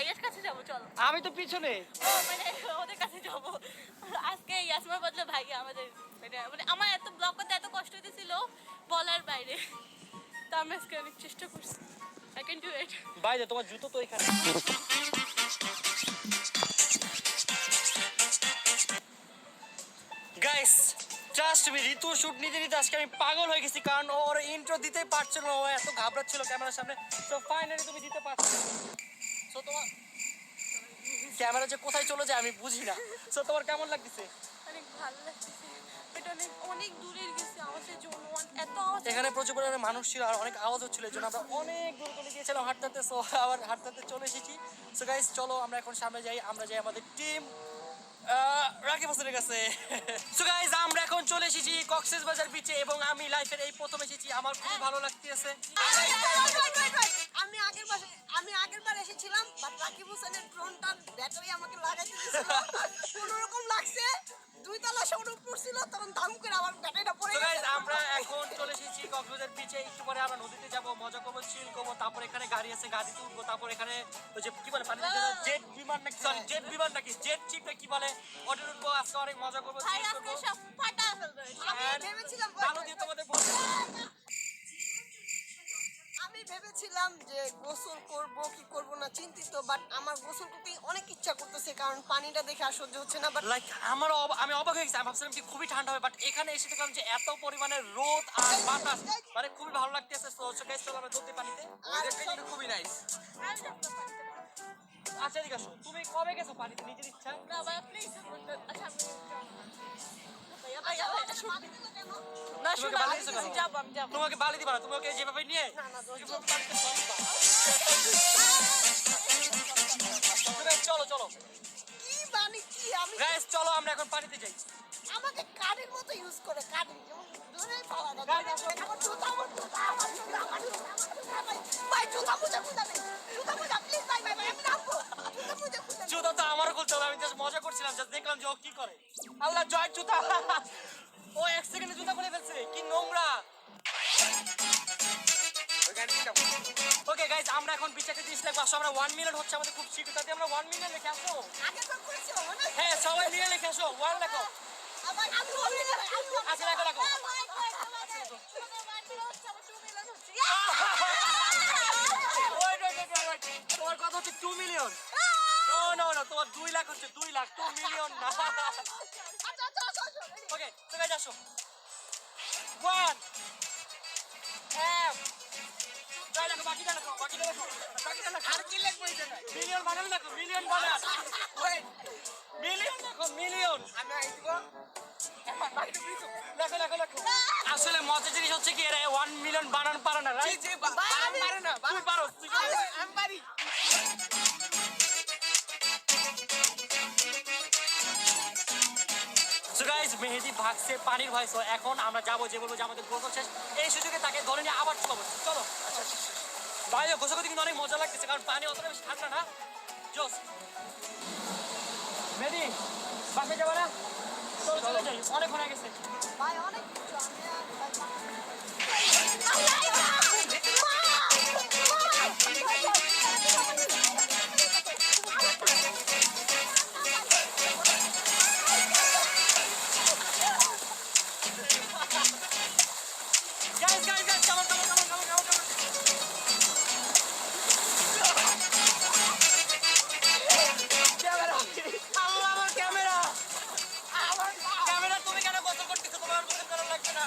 ভাইয়ের কাছে যাবো, চলো। আমি তো পিছনে। ও মানে ওদের কাছে যাবো আজকে। ইয়াসমার বদলে ভাইয়া আমাদের, মানে আমার এত ব্লগ করতে এত কষ্ট হইতেছিল বলার বাইরে, তো আমরা আজকে অনেক চেষ্টা করছি। I can do it. বাইরে তোমার জুতো তো এখানে। গাইস জাস্ট মি ঋতু শুট নিতে নিতে আজকে আমি পাগল হয়ে গেছি, কারণ ওর ইন্ট্রো দিতেই পারছিল না, ও এত ঘাবড়াচ্ছিল ক্যামেরার সামনে। তো ফাইনালি তুমি দিতে পারছো। সো তোমার ক্যামেরা যে কোথায় চলে যায় আমি বুঝি না। সো তোমার কেমন লাগতেছে? অনেক ভালো লাগতেছে, এটা অনেক অনেক দূরে গেছে আমাদের জন্য, এত আওয়াজ। এখানে প্রচুর পরিমাণে মানুষ ছিল আর অনেক আওয়াজ হচ্ছিল, এই জন্য আমরা অনেক দূর চলে গিয়েছিলাম হাঁটতে হাঁটতে। সো আবার হাঁটতে হাঁটতে চলে এসেছি। সো গাইস চলো আমরা এখন সামনে যাই, আমরা যাই আমাদের টিম রাকিব হাসানের কাছে। সো গাইস আমরা এখন চলে এসেছি কক্সবাজার বিচে, এবং আমি লাইফের এই প্রথম এসেছি, আমার খুব ভালো লাগতেছে। আমি আগেরবার এসেছিলাম, বাট রাকিব হোসেনের ড্রোনটার ব্যাটারি আমাকে লাগাইতে দিছিল, কোনোরকম লাগছে। 2 তলা সরু পড়ছিল, তখন দাম করে আমার ব্যাটারিটা পড়ে তো গেছে। গাইস আমরা এখন চলে এসেছি কক্সবাজার বিচে, একটু পরে আমরা নদীতে যাব, মজা করবো, চিল করবো, তারপর এখানে গাড়ি আছে, গাড়িতে উঠবো, তারপর এখানে ওই যে কি বলে পানিতে জেট বিমান নাকি, সরি জেট বিমান নাকি, জেট চিপ নাকি বলে, ওটা উঠবো। আজকে অনেক মজা করবো, ভাই চিল আজকে করবো। সব ফাটা ফেলবে। আমি ভেবেছিলাম যে গোসল করব কি করব না চিন্তিত, বাট আমার গোসল করতে অনেক ইচ্ছা করতেছে, কারণ পানিটা দেখে আর সহ্য হচ্ছে না। বাট লাইক আমি অবাক হয়ে গেছি, আমি ভাবছিলাম যে খুবই ঠান্ডা হবে, বাট এখানে এসে দেখলাম যে এত পরিমাণে রোদ আর বাতাস, মানে খুবই ভালো লাগতেছে। সো গাইস চলো আমরা নদীর পানিতে, ওয়েদারটা কিন্তু খুবই নাইস। আচ্ছা এদিকে আসো, তুমি কবে গেছো পানিতে নিজের ইচ্ছা? না ভাই প্লিজ। আচ্ছা আমি না তোমাকে শোনা, বালি দিছো কেন? যাবো আমি যাবো। তোমাকে বালি দিবা না, তুমি ওকে যেভাবে নিয়ে যেভাবে পানিতে চলবা। So guys, চলো চলো কি বানি কি আমি গাইস, চলো আমরা এখন পানিতে যাই। আমাকে কাঠের মতো ইউজ করে, কাঠের যেমন ধরে পাওয়া যায়। Guys, আসো। আমার জুতা ভাই, জুতা মুজা খুঁজা নেই, জুতা মুজা প্লিজ ভাই, আমি নামবো, জুতা মুজা খুঁজা। জুতা তো আমারও খুলতে হবে, আমি জাস্ট মজা করছিলাম, জাস্ট দেখলাম যে ও কি করে। আল্লাহ জয় জুতা। ও 1 সেকেন্ডে জুতা খুলে ফেলছে, কি নোংরা। ওকে গাইস আমরা এখন বিচারকে জিনিস লাগবো। আসো আমরা 1 মিলিয়ন হচ্ছে আমাদের খুব শীঘ্র, তাতে আমরা 1 মিলিয়ন লিখে আসো। আগে তো করেছিল মনে হয়। হ্যাঁ সবাই মিলে লিখে আসো, 1 লেখো। আবার আমি বলি না, আচ্ছা লেখো লেখো। Wait, তোমার কথা হচ্ছে 2 মিলিয়ন। নো তোমার 2 লাখ হচ্ছে, 2 লাখ, 2 মিলিয়ন না। ওকে তো গাইস আসো। 1 F তাই লেখো, বাকিটা লেখো। আর কি লিখবো এটা না। মিলিয়ন বানালে লেখো, মিলিয়ন বানান। ওয়েট, মিলিয়ন লেখো, মিলিয়ন। আমি আইব। লেখো। আসলে মজার জিনিস হচ্ছে কি, এরা 1 মিলিয়ন বানান পারে না, রাইট? পারে না, তুই পারো, তুই পারো। আমি পারি। সো গাইস মেহেদি ভাগছে পানির ভয়। সো এখন আমরা যাবো, যে বলবো যে আমাদের গোসল শেষ, এই সুযোগে তাকে ধরে নিয়ে আবার চলো চলো। বাইরে গোসল করতে কিন্তু অনেক মজা লাগতেছে, কারণ পানি অতটা বেশি ঠান্ডা না। জোস মেহেদি বাসে যাবো না? চলো চলে যাই, অনেকক্ষণ হয়ে গেছে। ভাই অনেক কিছু আমি গাইস come on. আল্লাহ আমার ক্যামেরা তুমি কেন গোসল করতেছো? তোমার গোসল করা লাগবে না।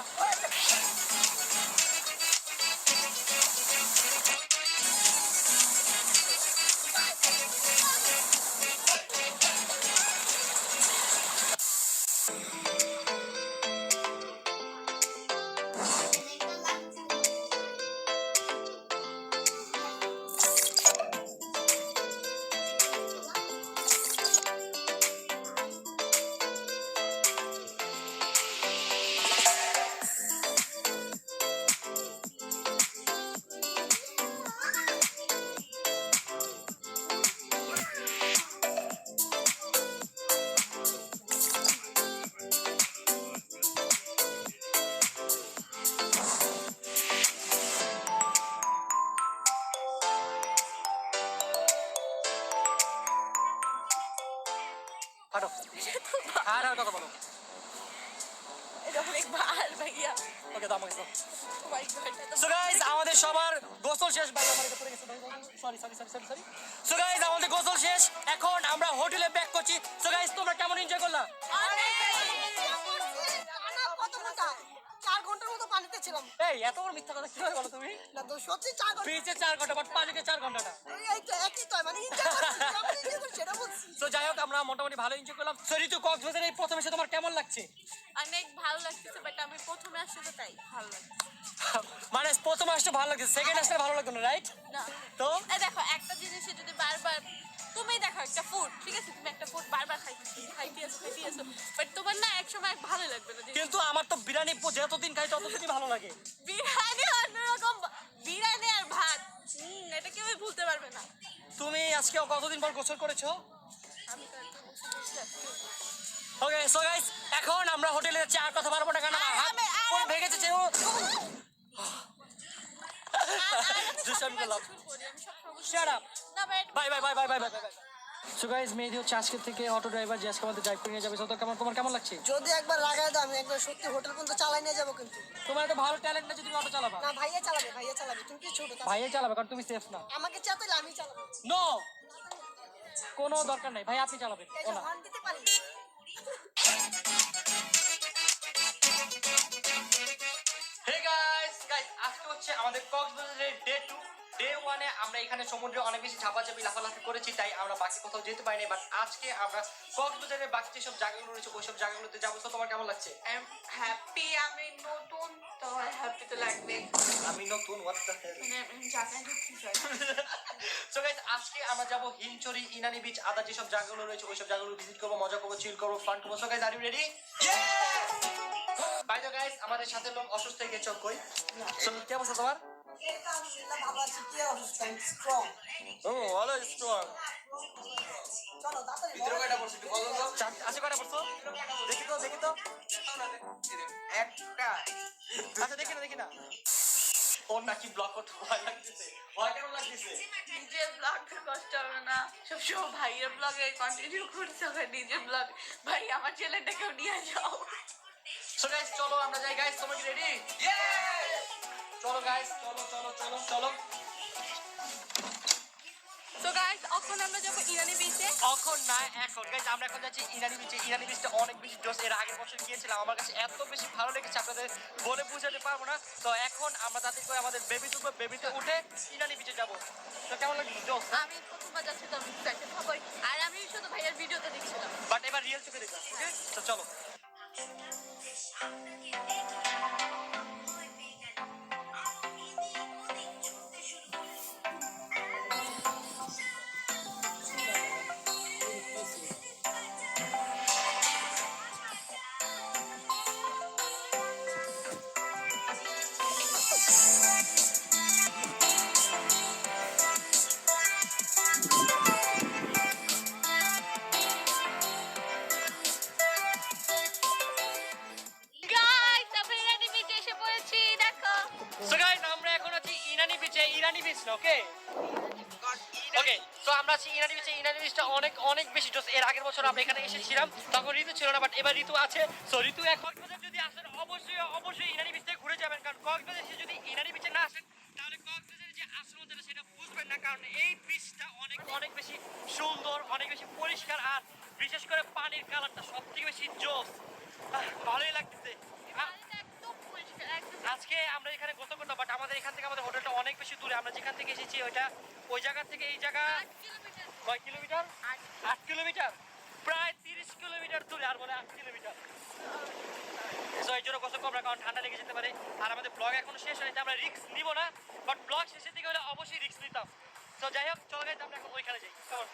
হাঁটো আর কথা বলো এটা অনেকবার ভাইয়া। ওকে দাম গেছো Oh my God, এটা তো- সো গাইস আমাদের সবার গোসল শেষ ভাই আমার এটা পড়ে গেছে ভাই সরি সো গাইস আমাদের গোসল শেষ এখন আমরা হোটেলে ব্যাক করছি সো গাইস তোমরা কেমন এনজয় করলা টানা কত ঘন্টা? 4 ঘন্টার মতো পানিতে ছিলাম। এই এত বড় মিথ্যা কথা কিভাবে বলো তুমি না তো সত্যি 4 ঘন্টা। বিচে 4 ঘন্টা বাট পানিতে 4 ঘন্টাটা এই তো একই তো মানে enjoy করছি, আমি enjoy করছি, সেটা বলছি। সো যাই হোক আমরা মোটামুটি ভালো এনজয় করলাম সো ঋতু কক্সবাজারে এই প্রথম এসে তোমার কেমন লাগছে অনেক ভালো লাগতেছে বাট আমি প্রথমে আসছি তো তাই ভালো লাগছে মানে প্রথম আসতে ভালো লাগছে সেকেন্ড আসতে ভালো লাগলো না রাইট না। তো এই দেখো একটা জিনিসে যদি বারবার তুমি দেখো একটা ফুড ঠিক আছে তুমি একটা ফুড বারবার খাইতে আছো বাট তোমার না এক সময় ভালো লাগবে না জিনিসটা। কিন্তু আমার তো বিরিয়ানি যতদিন খাই ততদিনই ভালো লাগে বিরিয়ানি অন্যরকম বিরিয়ানি আর ভাত এটা কেউই ভুলতে পারবে না তুমি আজকে কতদিন পর গোসল করেছো আমি তো একদম বুঝতে পারছি আজকে। ওকে সো গাইস এখন আমরা হোটেলে যাচ্ছি আর কথা বাড়বো না কারণ আমার হাত পুরো ভেঙেছে যে দুষ্টামি করলাম Shut up. Bye bye bye bye bye bye bye so guys mehndi হচ্ছে আজকে থেকে অটো ড্রাইভার যে আজকে আমাদের ড্রাইভ করে নিয়ে যাবে তো তোমার কেমন লাগছে যদি একবার লাগাই দাও আমি একবার সত্যি হোটেল পর্যন্ত চালাই নিয়ে যাবো কিন্তু। তোমার এত ভালো ট্যালেন্ট না যদি তুমি অটো চালাবা না ভাইয়া চালাবে তুমি কি ছোট তা- ভাইয়া চালাবে কারণ তুমি সেফ না আমাকে চাতাইলে আমি চালাবো। নো কোনো দরকার নাই ভাই আপনি চালাবেন এই ও যে না হর্ন দিতে পারি। হে গাইস আজকে হচ্ছে আমাদের কক্সবাজারের ডে 1 এ আমরা এখানে সমুদ্রে অনেক বেশি ঝাপাঝাপি লাফালাফি করেছি তাই আমরা বাকি কোথাও যেতে পারিনি বাট আজকে আমরা কক্সবাজারের বাকি যেসব জায়গাগুলো রয়েছে ওইসব জায়গাগুলোতে যাবো তো তোমার কেমন লাগছে I'm happy আমি নতুন তো হ্যাপি তো লাগবে আমি নতুন হোয়াট দ্য হেল মানে আমি জানি না কি হয় সো গাইস আজকে আমরা যাব হিমচরি ইনানি বিচ আদা যেসব জায়গাগুলো রয়েছে ওইসব জায়গাগুলো ভিজিট করবো মজা করবো চিল করবো ফান করবো so guys are you ready by the guys আমাদের সাথে লোক অসুস্থ হয়ে গেছে কই সো কি অবস্থা তোমার এটা আলহামদুলিল্লাহ ভালো আছি, কি অবস্থা? স্ট্রং। ও অলওয়েজ স্ট্রং চলো তাড়াতাড়ি ভিতরে কয়টা পড়ছে একটু বলো তো? আশা কয়টা পড়ছো দেখি তো একটা। আচ্ছা দেখি না ওর নাকি ব্লক করতে ভয় লাগতেছে ভয় কেন লাগতেছে নিজের ব্লগটা কষ্ট হবে না সবসময় ভাইয়ের ব্লগে কন্টিনিউ করতে হবে নিজের ব্লগ ভাই আমার ছেলেটাকেও নিয়ে যাও সো গাইস চলো আমরা যাই গাইস তোমরা কি রেডি চলো গাইস চলো সো গাইস এখন আমরা যাব ইরানি বিচে এখন না এখন গাইস আমরা এখন যাচ্ছি ইরানি বিচে ইরানি বিচটা অনেক বেশি জোস এর আগের বছর গিয়েছিলাম আমার কাছে এত বেশি ভালো লেগেছে আপনাদের বলে বোঝাতে পারবো না তো এখন আমরা তাতে করে আমাদের বেবিতে উঠে ইরানি বিচে যাব তো কেমন লাগছে জোস আমি প্রথমবার যাচ্ছি তো আমি এক্সাইটেড হবই আর আমি শুধু ভাইয়ের ভিডিওতে দেখছিলাম বাট এবার রিয়েল চোখে দেখবা ওকে তো চলো গাইস আমরা ইরানি বিচে এসে পড়েছি দেখো সো গাইস আমরা এখন আছি ইরানি বিচে ইরানি বিচ না ওকে ওকে তো আমরা আছি ইরানি বিচে ইরানি বিচটা অনেক বেশি জোস এর আগের বছর আমরা এখানে এসেছিলাম তখন ঋতু ছিল না বাট এবার ঋতু আছে সো ঋতু এক কক্সবাজার যদি আসেন অবশ্যই ইরানি বিচে ঘুরে যাবেন কারণ কক্সবাজার এসে যদি ইরানি বিচে না আসেন তাহলে কক্সবাজারের যে আসল মজাটা সেটা বুঝবেন না কারণ এই বিচটা অনেক বেশি সুন্দর অনেক বেশি পরিষ্কার আর বিশেষ করে পানির কালারটা সবথেকে বেশি জোস ভালোই লাগতেছে একদম পরিষ্কার একদম আজকে আমরা এখানে গোসল করতাম বাট আমাদের এখান থেকে আমাদের হোটেলটা অনেক বেশি দূরে আমরা যেখান থেকে এসেছি ওই জায়গা থেকে এই জায়গা 8 কিলোমিটার কয় কিলোমিটার 8 কিলোমিটার প্রায় 30 কিলোমিটার দূরে আর বলে 8 কিলোমিটার সো এই জন্য গোসল করবো না, কারণ ঠান্ডা লেগে যেতে পারে আর আমাদের ব্লগ এখনো শেষ হয়নি আমরা রিস্ক নিব না বাট ব্লগ শেষের দিকে হলে অবশ্যই রিস্ক নিতাম তো যাই হোক চলো গাইস আমরা এখন ওইখানে যাই কেমন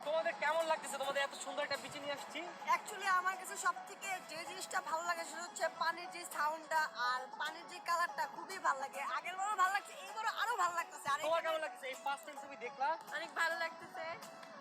তোমাদের কেমন লাগতেছে তোমাদের এত সুন্দর একটা বিচে নিয়ে আসছি অ্যাকচুয়ালি আমার কাছে সবথেকে যে জিনিসটা ভালো লাগে সেটা হচ্ছে পানির যে সাউন্ডটা আর পানির যে কালারটা খুবই ভালো লাগে আগের বারও ভালো লাগছে এইবারও আরো ভালো লাগতেছে আর তোমার এখানে- কেমন লাগতেছে এই ফার্স্ট টাইম তুমি দেখলা অনেক ভালো লাগতেছে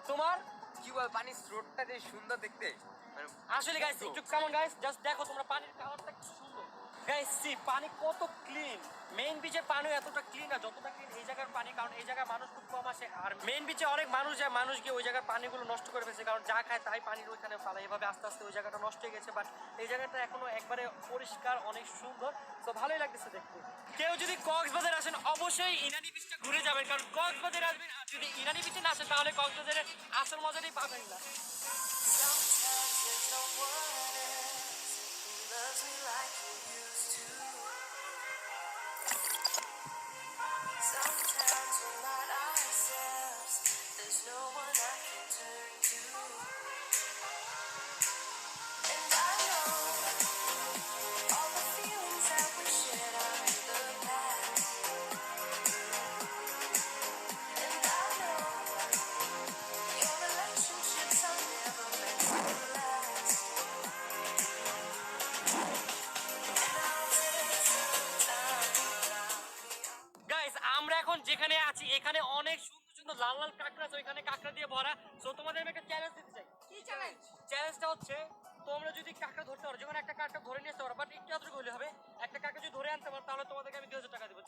তোমার কি বল পানির স্রোতটা যে সুন্দর দেখতে মানে আসলে গাইস একটু কেমন গাইস জাস্ট দেখো তোমরা পানির কালারটা কি সুন্দর গাইস সি পানি কত ক্লিন। মেইন বিচের পানি এতটা ক্লিন না যতটা ক্লিন এই জায়গার পানি, কারণ এই জায়গায় মানুষ খুব কম আসে। আর মেইন বিচে অনেক মানুষ যায়, মানুষ গিয়ে ওই জায়গার পানিগুলো নষ্ট করে ফেলছে, কারণ যা খায় তাই পানির ওইখানে ফালায়। এভাবে আস্তে আস্তে ওই জায়গাটা নষ্ট হয়ে গেছে, বাট এই জায়গাটা এখনো একবারে পরিষ্কার, অনেক সুন্দর। তো ভালোই লাগতেছে দেখতে। কেউ যদি কক্সবাজার আসেন অবশ্যই ইনানি বিচটা ঘুরে যাবেন, কারণ কক্সবাজারে আসবেন আর যদি ইনানি বিচে না আসেন তাহলে কক্সবাজারের আসল মজাটাই পাবেন না। Sometimes we're not ourselves. There's no one I can turn to. And I know all the feelings that we shared are in the past. And I know your relationships are never meant to last. And I'll take some time, but I'll be guys আমরা এখন যেখানে আছি এখানে অনেক সুন্দর সুন্দর লাল লাল কাঁকড়া আছে, ওইখানে কাঁকড়া দিয়ে ভরা। সো তোমাদের আমি একটা চ্যালেঞ্জ দিতে চাই। কি চ্যালেঞ্জ? চ্যালেঞ্জটা হচ্ছে তোমরা যদি কাঁকড়া ধরতে পারো, যেমন একটা কাঁকড়া ধরে নিয়ে আসতে পারো, বাট একটু এতটুকু হলে হবে। একটা কাঁকড়া যদি ধরে আনতে পারো তাহলে তোমাদেরকে আমি 2000 টাকা দেবো।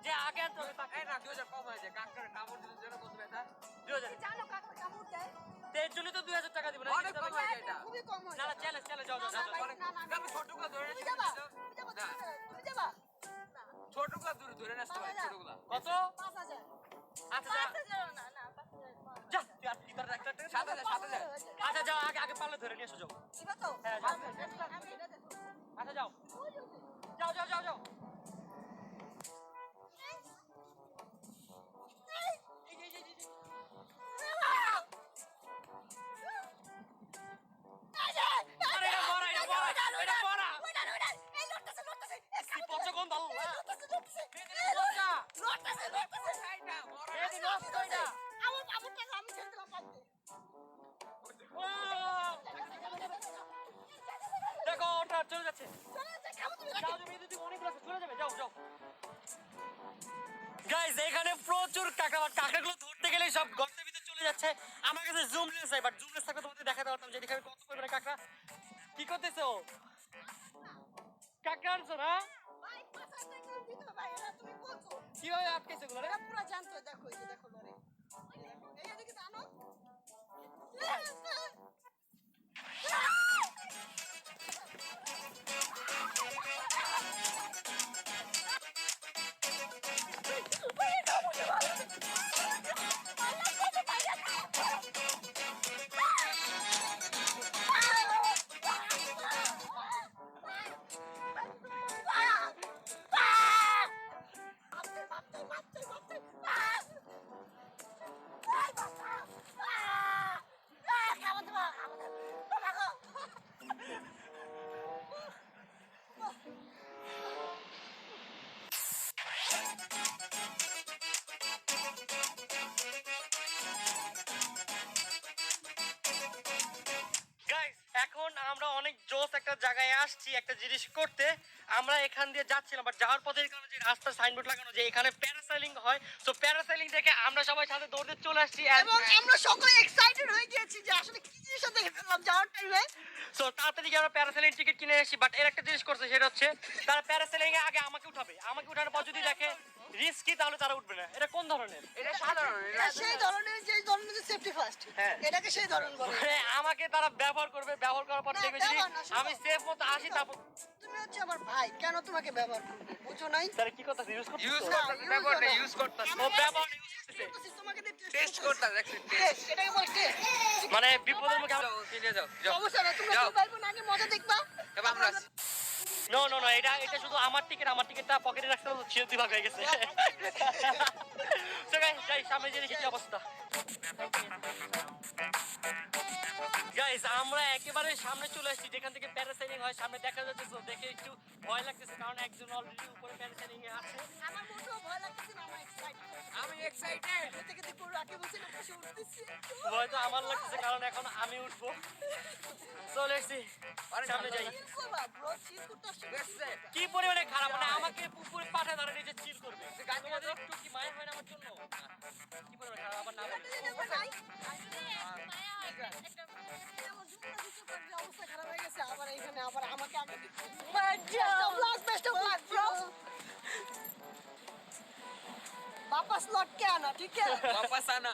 যে আগে আনতে হবে তাকে। এই না 2000 কম হয়ে যায়, কাকড়ার কামড় দিলে যেন কত ব্যথা। 2000। জানো কাকড়া কামড় দেয়? তো এর জন্য তো 2000 টাকা দিব না। অনেক কম হয়ে যায় এটা। খুবই কম হয়। না না চ্যালেঞ্জ চ্যালেঞ্জ যাও যাও না, যাও, ভাই, যাও। না, না, না। আমি ছোটগুলো ধরে তুমি নিয়ে যাবা? আসতে তুমি যাবা? না। তুমি যাবা? না। ছোটগুলো দূরে ধরে নিয়ে আসতে হয়, ছোটগুলো। কত? 5000। আচ্ছা যা 5000 না না 5000 যা তুই আর কি তার একটা 7000 আচ্ছা যাও, আগে আগে পারলে ধরে নিয়ে এসো যাও। দিবা তো? হ্যাঁ, যাও। আমি এটা দেখো। আচ্ছা যাও যাও যাও যাও যাও। এই, এই, এই, এই, এই। আরে এটা মরা, এটা মরা, এটা মরা। কি পচা গন্ধ, আল্লাহ। এদি নষ্ট এটা। ও! দেখো ওটা চলে যাচ্ছে। যাও যাও, এই দুটো অনেকগুলো আছে, চলে যাবে, যাও যাও। গাইস এখানে প্রচুর কাঁকড়া, বাট কাঁকড়াগুলো ধরতে গেলে সব গর্তের ভিতরে চলে যাচ্ছে। আমার কাছে জুম লেন্স আছে, বাট জুম লেন্স থাকলে তোমাদের দেখাতে পারতাম যে এখানে কত পরিমাণে কাঁকড়া। কি করতেছো? কাঁকড়া আনছো না? কিভাবে আটকেছে এগুলো রে? গাইস এখন আমরা অনেক জোস একটা জায়গায় আসছি একটা জিনিস করতে। আমরা এখান দিয়ে যাচ্ছিলাম, বাট যাওয়ার পথে এখানে যে রাস্তার সাইনবোর্ড লাগানো যে এখানে প্যারাসাইলিং হয়, তো প্যারাসাইলিং দেখে আমরা সবাই সাথে দৌড়তে চলে আসছি। এবং আমরা সকলে এক্সাইটেড হয়ে গিয়েছি যে আসলে কি জিনিসটা দেখে ফেললাম যাওয়ার টাইমে। সো তাড়াতাড়ি গিয়ে আমরা প্যারাসেলিং টিকিট কিনে এসেছি, বাট এর একটা জিনিস করছে, সেটা হচ্ছে তারা প্যারাসেলিং এ আগে আমাকে উঠাবে। আমাকে উঠানোর পর যদি দেখে রিস্কি তাহলে তারা উঠবে না। এটা কোন ধরনের? এটা সাধারণ, এটা সেই ধরনের যে ধরনের সেফটি ফার্স্ট, হ্যাঁ। এটাকে সেই ধরন বলে। মানে আমাকে তারা ব্যবহার করবে, ব্যবহার করার পর না, দেখবে যদি ব্যবহার না, শুনো। আমি সেফ মতো আসি তারপর। তুমি হচ্ছে আমার ভাই, কেন তোমাকে ব্যবহার করবে? বুঝো নাই? তাহলে কি কথা ইউজ করতে? ইউজ না, করতে use ব্যবহার না। ইউজ করতে ও ব্যবহার use করতেছে। তোমাকে দিয়ে টেস্ট করতে দেখছি টেস্ট, এটাকে বলে টেস্ট। মানে বিপদের মুখে যাও কিনে যাও যাও সমস্যা না, তোমরা যাও। দুই ভাই বোন আগে মজা দেখবা। এবার আমরা নো নো নো, এটা এটা শুধু আমার টিকিট, আমার টিকিটটা পকেটে রাখতে হবে, ছিল 2 ভাগ হয়ে গেছে। সো গাইস যাই সামনে যে দেখি কি অবস্থা। গাইস আমরা একেবারে সামনে চলে আসছি যেখান থেকে প্যারাসাইলিং হয়। সামনে দেখা যাচ্ছে, তো দেখে একটু ভয় লাগতেছে, কারণ একজন অলরেডি উপরে প্যারাসাইলিং এ আছে। আমার মোটেও ভয় লাগতেছে না, আমার এক্সাইটেড। আমি এক্সাইটেড। এ থেকে দেখো রাকে বসে না বসে উঠতেছি। ভয় তো আমার লাগতেছে, কারণ এখন আমি উঠবো। চলে এসছি, সামনে যাই। চিল করবা ব্রো, চিল করতে আসছো। দেখছে কি পরিমাণে খারাপ, মানে আমাকে পুকুরে পাঠায় ধরে নিজে চিল করবে। তোমাদের একটু কি মায়ের হয় না আমার জন্য? কি পরিমাণে খারাপ, আমার নাম অবস্থা খারাপ হয়ে গেছে, আবার এখানে আবার আমাকে আগে দিচ্ছে। वापस लौट के आना ठीक है वापस आना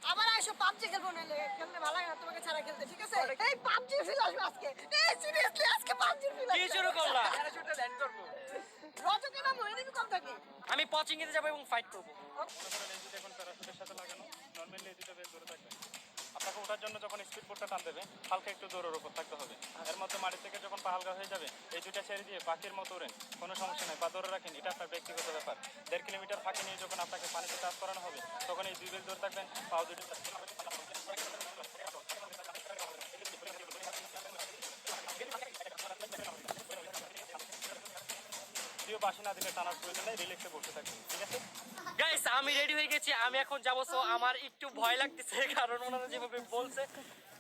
আবার আইসো পাবজি খেলবো না খেলতে ভালো লাগে না তোমাকে ছাড়া খেলতে ঠিক আছে এই পাবজি ফিল আসবে আজকে এই সিরিয়াসলি আজকে পাবজি ফিল কি শুরু করলা প্যারাশুটে ল্যান্ড করবো রজকে নাম এনিমি কম থাকে আমি পচিং এতে যাব এবং ফাইট করব এখন প্যারাশুটের সাথে লাগানো নর্মালি এই দুটো বেল ধরে থাকবে আপনাকে ওঠার জন্য যখন স্পিড বোর্ডটা টান দেবে হালকা একটু দৌড়ের উপর থাকতে হবে এর মধ্যে মাটি থেকে যখন পা হালকা হয়ে যাবে এই দুইটা ছেড়ে দিয়ে পাখির মতো উড়েন কোনো সমস্যা নেই পা ধরে রাখেন এটা আপনার ব্যক্তিগত ব্যাপার 1.5 কিলোমিটার ফাঁকে নিয়ে যখন আপনাকে পানিতে চাষ করানো হবে তখন এই দুই বেল ধরে থাকবেন পাও দুটো বাসি না দিলে টানার প্রয়োজন নেই রিল্যাক্সে বসে থাকবেন ঠিক আছে গাইস আমি রেডি হয়ে গেছি আমি এখন যাব সো আমার একটু ভয় লাগতেছে কারণ ওনারা যেভাবে বলছে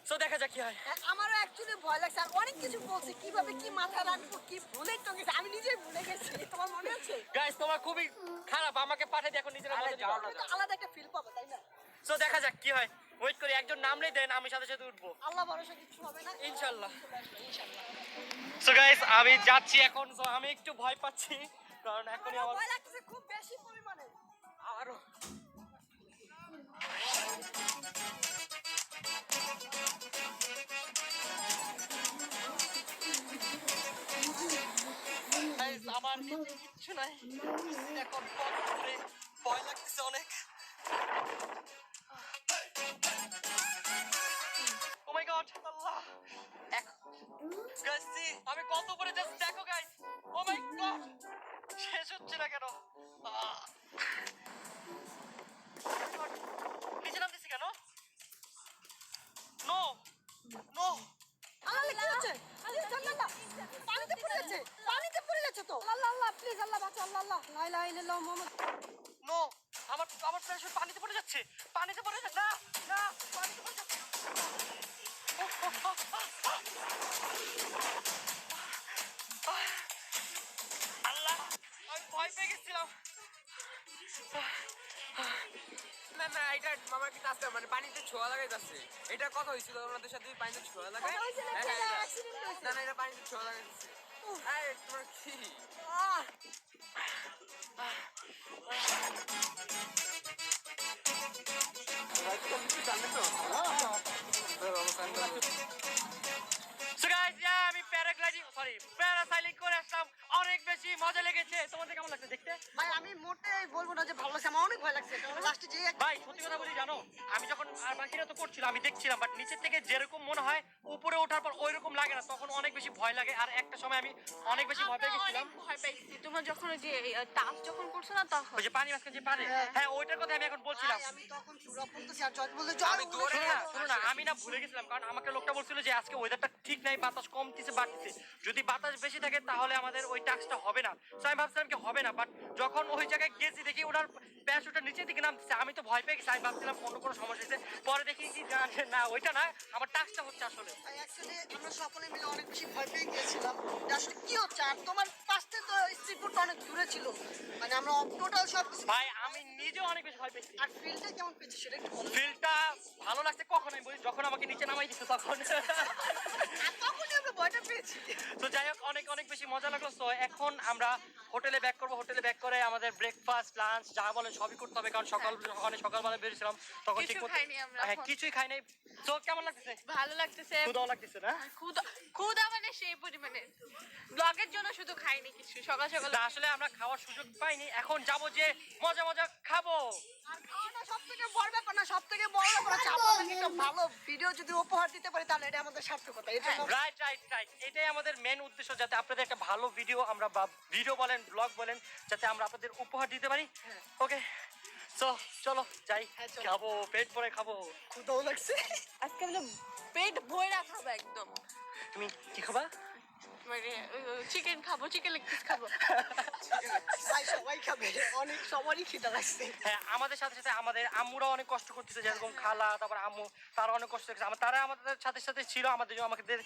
সো দেখা যাক কি হয় আমারও অ্যাকচুয়ালি ভয় লাগছে আর অনেক কিছু বলছে কিভাবে কি মাথা রাখবো কি ভুলে তো গেছে আমি নিজেই ভুলে গেছি তোমার মনে আছে গাইস তোমার খুবই খারাপ আমাকে পাঠিয়ে দিয়ে এখন নিজেরা মজা দিবা তুমি তো আলাদা একটা ফিল পাবে তাই না সো দেখা যাক কি হয় ওয়েট করি একজন নামলেই দেন আমি সাথে সাথে উঠবো আল্লাহ ভরসা কিছু হবে না ইনশাআল্লাহ ইনশাআল্লাহ সো গাইস আমি যাচ্ছি এখন সো আমি একটু ভয় পাচ্ছি কারণ এখনই আমার ভয় লাগছে খুব বেশি পরিমাণে আরো গাইস আমার নিচে কিচ্ছু নাই এখন ভয় লাগতেছে অনেক ও মাই গড আল্লাহ গাইস আমি কত উপরে জাস্ট দেখো গাইস ও মাই গড শেষ হচ্ছে না কেন নিচে নামতেছি কেন নো নো আল্লাহ কি হচ্ছে আল্লাহ পানিতে পড়ে যাচ্ছে তো আল্লাহ প্লিজ আল্লাহ বাঁচাও আল্লাহ লা ইলাহা ইল্লাল্লাহ মুহাম্মদ নো আমার আমার প্রেশার পানিতে পড়ে যাচ্ছে পানিতে পড়ে যাচ্ছে না না পানিতে পড়ে যাচ্ছে আল্লাহ আমি ভয় পেয়ে গেছিলাম না না এটা মামার কি আসছে মানে পানিতে ছোঁয়া লাগাই যাচ্ছে এটা কথা হয়েছিল ওনাদের সাথে পানিতে ছোঁয়া লাগাই কথা হয়েছিল, হ্যাঁ, একটা হ্যাঁ, হ্যাঁ। accident হয়েছে। না না এটা পানিতে ছোঁয়া লাগাই যাচ্ছে আরে তোমার কি আহ সো গাইস আমি প্যারাগ্লাইডিং সরি প্যারাসাইলিং করে আসলাম অনেক বেশি মজা লেগেছে তোমাদের কেমন লাগছে দেখতে ভাই আমি মোটেই বলবো না যে ভালো লাগছে আমার অনেক ভয় লাগছে কারণ লাস্টে যে ভাই সত্যি কথা বলি জানো আমি যখন আর বাকিরা তো করছিল আমি দেখছিলাম বাট নিচের থেকে যেরকম মনে হয় উপরে ওঠার পর ওইরকম লাগে না তখন অনেক বেশি ভয় লাগে আর একটা সময় আমি অনেক বেশি ভয় পেয়ে গেছিলাম ভয় পাইছি তোমরা যখন ওই যে টাচ যখন করছো না তখন ওই যে পানি মাঝখানে যে পারে হ্যাঁ ওইটার কথা আমি এখন বলছিলাম ভাই, আমি তখন চূড়া পড়তেছি আর জজ বলতে আমি দৌড়ে শোনো না আমি না ভুলে গেছিলাম কারণ আমাকে লোকটা বলছিল যে আজকে ওয়েদারটা ঠিক নাই বাতাস কমতিছে বাড়তিছে যদি বাতাস বেশি থাকে তাহলে আমাদের ওই টাস্কটা হবে না তো আমি ভাবছিলাম কি হবে না বাট যখন ওই জায়গায় গেছি দেখি ওনার প্যারাশুটটা নিচের দিকে নামতেছে আমি তো ভয় পেয়ে গেছি আমি ভাবছিলাম অন্য কোনো সমস্যা হয়েছে পরে দেখি কি না ওইটা না আমার টাস্কটা হচ্ছে আসলে অ্যাকচুয়ালি আমরা সকলে মিলে অনেক বেশি ভয় পেয়ে গিয়েছিলাম যে আসলে কি হচ্ছে আর তোমার পাশ থেকে তো স্ট্রিটবোর্ডটা অনেক দূরে ছিল মানে আমরা টোটাল সব কিছু ভাই আমি নিজেও অনেক বেশি ভয় পেয়েছি আর ফিলটা কেমন পেয়েছি সেটা একটু বলো ফিলটা ভালো লাগছে কখন আমি বলি যখন আমাকে নিচে নামাই দিচ্ছে তখন আর তখনই আমরা ভয়টা পেয়েছি তো যাই হোক অনেক অনেক বেশি মজা লাগলো তো এখন আমরা হোটেলে ব্যাক করবো হোটেলে ব্যাক করে আমাদের ব্রেকফাস্ট লাঞ্চ যা বলেন সবই করতে হবে কারণ সকালবেলা বেরিয়েছিলাম তখন কিছু ঠিক মতো খাইনি আমরা হ্যাঁ এখন। কিছুই খাই নাই তো কেমন লাগতেছে ভালো লাগতেছে ক্ষুধাও লাগতেছে না ক্ষুধা মানে সেই পরিমাণে ব্লগের জন্য শুধু খাইনি কিছু সকাল সকাল তা আসলে আমরা খাওয়ার সুযোগ পাইনি এখন যাব যে মজা মজা খাবো আর খাওয়াটা সব থেকে বড় ব্যাপার না সব থেকে বড় ব্যাপার হচ্ছে আপনাদেরকে একটা ভালো ভিডিও যদি উপহার দিতে পারি তাহলে এটা আমাদের সার্থকতা এই জন্য রাইট রাইট রাইট এটাই আমাদের মেন উদ্দেশ্য যাতে আপনাদের একটা ভালো ভিডিও আমরা বা ভিডিও বলেন ব্লগ বলেন যাতে আমরা আপনাদের উপহার দিতে পারি ওকে সো চলো যাই হ্যাঁ, চলো। খাবো পেট ভরে খাবো ক্ষুধাও লাগছে আজকে আমরা পেট ভরে খাবো একদম তুমি কি খাবা মানে চিকেন খাবো চিকেন লেগ পিস খাবো ভাই সবাই খাবে অনেক সবারই খিদা লাগছে হ্যাঁ আমাদের সাথে সাথে আমাদের আম্মুরা অনেক কষ্ট করতেছে যেরকম খালা তারপর আম্মু তারা অনেক কষ্ট করছে তারা আমাদের সাথে সাথে ছিল আমাদের জন্য আমাদের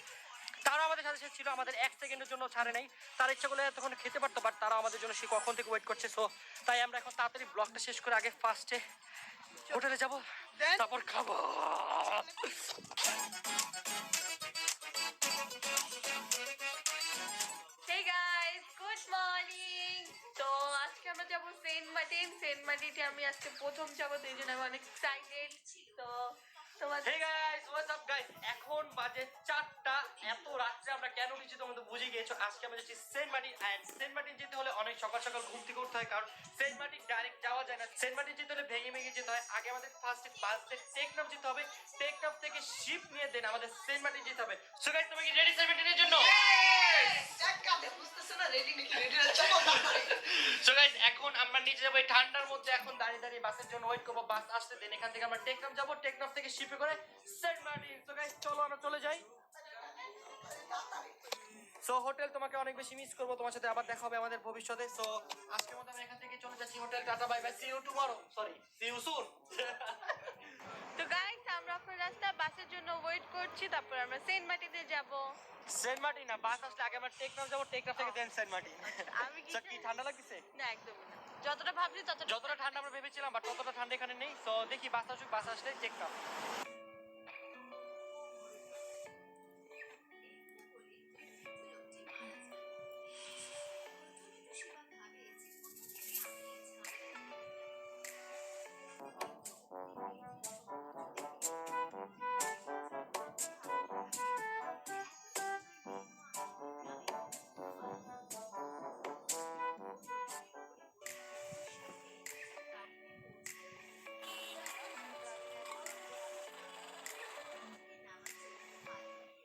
তারা আমাদের সাথে সাথে ছিল আমাদের 1 সেকেন্ডের জন্য ছাড়ে নাই তারা ইচ্ছা করলে তখন খেতে পারতো বাট তারা আমাদের জন্য সে কখন থেকে ওয়েট করছে সো তাই আমরা এখন তাড়াতাড়ি ব্লগটা শেষ করে আগে ফার্স্টে হোটেলে যাব Then? তারপর খাবো Hey guys, good morning. তো আজকে আমরা যাবো সে সেন্ট মার্টিনতে আমি আজকে প্রথম যাবো, তো এই জন্য আমি অনেক এক্সাইটেড। তো তোমার Hey guys, what's up guys? এখন বাজে 4টা। এত রাত্রে আমরা কেন নিচ্ছি তোমরা তো বুঝে গিয়েছো। আজকে আমরা যাচ্ছি সেন্ট মার্টিন, এন্ড সেন্ট মার্টিন যেতে হলে অনেক সকাল সকাল ঘুম থেকে উঠতে হয়, কারণ সেন্ট মার্টিন ডাইরেক্ট যাওয়া যায় না। সেন্ট মার্টিন যেতে হলে ভেঙে ভেঙে যেতে হয়। আগে আমাদের ফার্স্টে বাসে টেকনাফ যেতে হবে, টেকনাফ থেকে শিপ নিয়ে দেন আমাদের সেন্ট মার্টিন যেতে হবে। সো গাইস, তুমি কি রেডি সেন্ট মার্টিনের জন্য? বুঝতেছো না রেডি নাকি রেডি না চলো সো গাইস, এখন আমরা নিচে যাবো এই ঠান্ডার মধ্যে। এখন দাঁড়িয়ে দাঁড়িয়ে বাসের জন্য ওয়েট করবো, বাস আসতে দেন। এখান থেকে আমরা টেকনাফ যাবো, টেকনাফ থেকে শিপে করে সেন্ট মার্টিন। সো গাইস, চলো আমরা চলে যাই। সো হোটেল, তোমাকে অনেক বেশি মিস করবো, তোমার সাথে আবার দেখা হবে আমাদের ভবিষ্যতে। সো আজকের মতো আমরা এখান থেকে চলে যাচ্ছি hotel. Tata bye bye, see you tomorrow, sorry see you soon. তো গাইস, আমরা এখন রাস্তা বাসের জন্য ওয়েট করছি, তারপর আমরা সেন্ট মার্টিনে যাব। সেন্ট মার্টিন না, বাস আসলে আগে আমরা টেকনাফ যাবো, টেকনাফ থেকে দেন সেন্ট মার্টিন। আমি কি কি ঠান্ডা লাগছে? না, একদমই না। যতটা ভাবছি যতটা ঠান্ডা আমরা ভেবেছিলাম, বাট ততটা ঠান্ডা এখানে নেই। সো দেখি বাস আসুক, বাস আসলে টেকনাফ।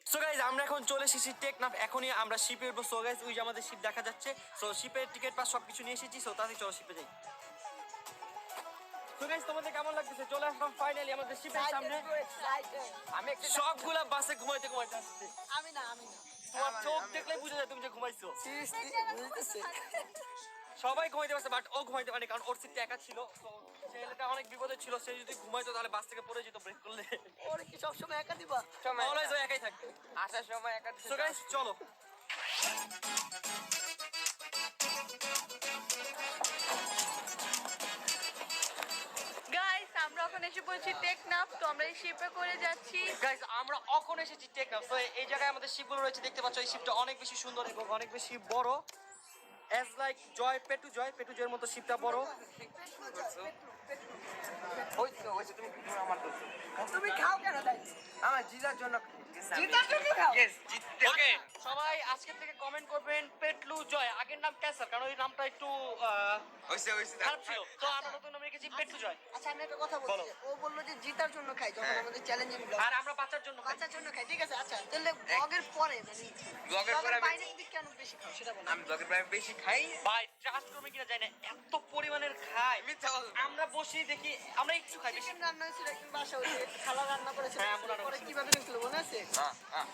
সো গাইজ, আমরা এখন চলে এসেছি টেকনাফ। এখনই আমরা শিপে উঠবো। সো গাইজ, ওই যে আমাদের শিপ দেখা যাচ্ছে। সো শিপের টিকিট পাস সবকিছু নিয়ে এসেছি। সো তাড়াতাড়ি চলো শিপে যাই। সো গাইজ, তোমাদের কেমন লাগতেছে? চলে আসলাম ফাইনালি আমাদের শিপের সামনে। আমি একটা সবগুলা বাসে ঘুমাইতে ঘুমাইতে আসছে। আমি না তোমার চোখ দেখলে বুঝে যায় তুমি যে ঘুমাইছো। সিরিয়াসলি বুঝতেছে সবাই ঘুমাইতে পারছে, বাট ও ঘুমাইতে পারেনি, কারণ ওর সিটটা একা ছিল। তো ছেলেটা অনেক বিপদে ছিল। সে যদি ঘুমাইতো তাহলে বাস থেকে পড়ে যেত ব্রেক করলে। ওরে কি সব সময় একা দিবা সময় অলওয়েজ ও একাই থাকবে। আসার সময় একা সো গাইজ, চলো। গাইস, আমরা এখন এসে পড়েছি টেকনাফ। তো আমরা এই শিপে করে যাচ্ছি। গাইজ, আমরা এখন এসেছি টেকনাফ। তো এই জায়গায় আমাদের শিপগুলো রয়েছে, দেখতে পাচ্ছ। এই শিপটা অনেক বেশি সুন্দর এবং অনেক বেশি বড়। অ্যাজ লাইক পেটু জয়ের মতো শিপটা বড়। হয়েছে তুমি আমার দোস্ত। তুমি খাও কেন তাই আমার জিজার জন্য জিতার জন্য খাও Yes, জিততে ওকে, সবাই আজকে থেকে কমেন্ট করবেন পেটলু জয়। আগের নাম ক্যাসার, কারণ ওই নামটা একটু হয়েছে খারাপ ছিল। তো আমরা নতুন নাম রেখেছি পেটলু জয়। আচ্ছা আমি একটা কথা বলো। বলছি ও বললো যে জিতার জন্য খাই যখন আমাদের চ্যালেঞ্জিং ব্লগ আর আমরা বাচ্চার জন্য খাই। বাচ্চার জন্য খাই ঠিক আছে আচ্ছা তাহলে ব্লগের পরে মানে ব্লগের পরে আমি- বাইরে দিক কেন বেশি খাও সেটা বলো আমি ব্লগের প্রায় বেশি খাই ভাই, ট্রাস্ট করবে কিনা জানি না, এত পরিমাণের খাই। মিথ্যা বলবো। আমরা বসি দেখি, আমরা একটু খাই বেশি। চিকেন রান্না হয়েছিল একদিন বাসা হয়েছে খালা রান্না করেছিল হ্যাঁ, আমরা রান্না পরে করেছি। কিভাবে হয়েছিল মনে আছে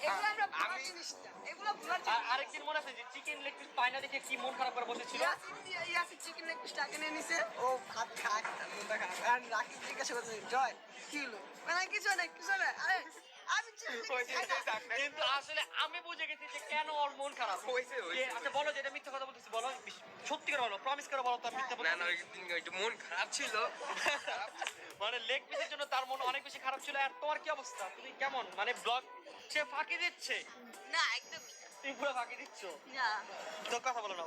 এগুলো আমরা ভুলার জিনিস না এগুলো ভুলার আর জিনিস আরেকদিন মনে আছে যে চিকেন লেগ পিস পায় না দেখে কি মন খারাপ করে বসেছিল। ইয়াসিন চিকেন লেগ পিসটা কিনে নিছে ও ভাত খায় মুন্ডা খায় আর রাকিব জিজ্ঞাসা করছে জয় কি হলো মানে কিছু না আরে আমি chicken leg piece খাই না। কিন্তু আসলে আমি বুঝে গেছি যে কেন ওর মন খারাপ হয়েছে, হয়েছে। যে- আচ্ছা বলো যে এটা মিথ্যা কথা বলতেছি, বলো সত্যি করে বলো, প্রমিস করে বলো, তার মিথ্যা না বলতেছি। না ওই দিন একটু মন খারাপ ছিল মানে লেগ পিসের জন্য তার মন অনেক বেশি খারাপ ছিল। আর তোমার কি অবস্থা? তুমি কেমন মানে ব্লগ সে ফাঁকি দিচ্ছে? না, একদমই তুমি পুরো ফাঁকি দিচ্ছ। না। তো কথা বলো না।